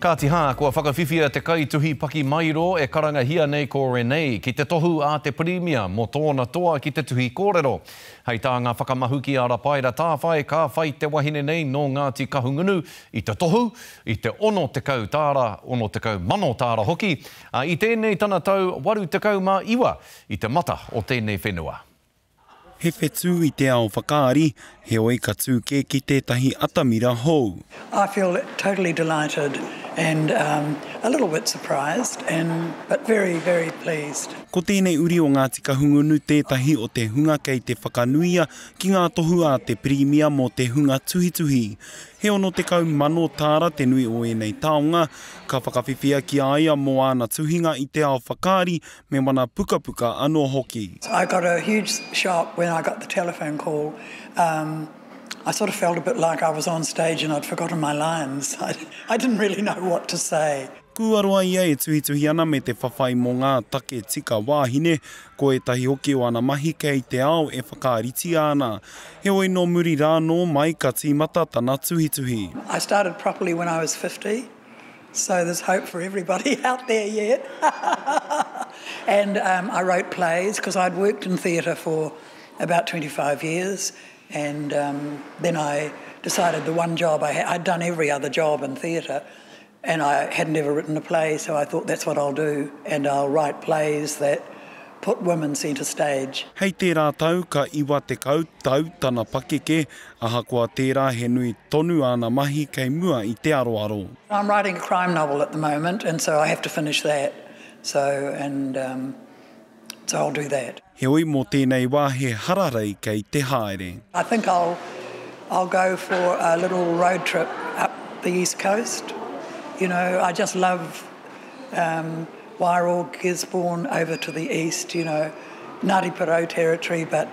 Kātiha, kua whakawhiwhia te kaituhi paki mairo e karanga hia nei ko Renee ki te tohu a te premia mo tōna toa ki te tuhi kōrero. Hei tā ngā whakamahu ki ara paira tāwhai ka whai te wahine nei no Ngāti Kahungunu i te tohu, i te ono te kau tāra, ono te kau mano tāra hoki, i tēnei tana tau waru te kau mā iwa i te mata o tēnei whenua. He whetū i te ao whakaari, he oi ka tū ke ki tētahi atamira hou. I feel totally delighted and a little bit surprised, but very, very pleased. Ko tēnei uri o Ngāti Kahungunu tētahi o te hunga kei te whakanuia ki ngā tohu a te premia mo te hunga tuhituhi. He ono te kau mano tāra te nui o enei taonga, ka whakawhiwhia ki aia mo ana tuhinga i te ao whakaari me mana puka puka anō hoki. I got a huge shock when I got the telephone call. I sort of felt a bit like I was on stage and I'd forgotten my lines. I didn't really know what to say. Kuaroa ia e tuhituhi ana me te whawhai mo ngā take tika wāhine, ko e tahi hoki o ana mahi kei te ao e whakaariti ana. He oi no muri rā no mai ka tīmata tana tuhituhi. I started properly when I was 50, so there's hope for everybody out there yet. And I wrote plays because I'd worked in theatre for about 25 years. And then I decided the one job I'd done every other job in theatre, and I hadn't ever written a play, so I thought that's what I'll do, and I'll write plays that put women centre stage. Hei tērā tau ka iwa te kau tau tana pakeke, aha kua tērā he nui tonu ana mahi kei mua i te aroaro. I'm writing a crime novel at the moment, and so I have to finish that. So I'll do that. He oi mō tēnei wā he hararei kei te haere. I think I'll go for a little road trip up the East Coast. You know, I just love Wairoa, Gisborne, over to the east, you know, Ngāti Porou territory, but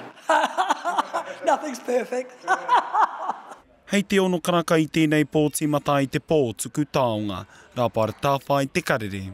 nothing's perfect. Hei te ono karaka i tēnei pōti mata i te pō tuku taonga, rā pāra tāwhai te karere.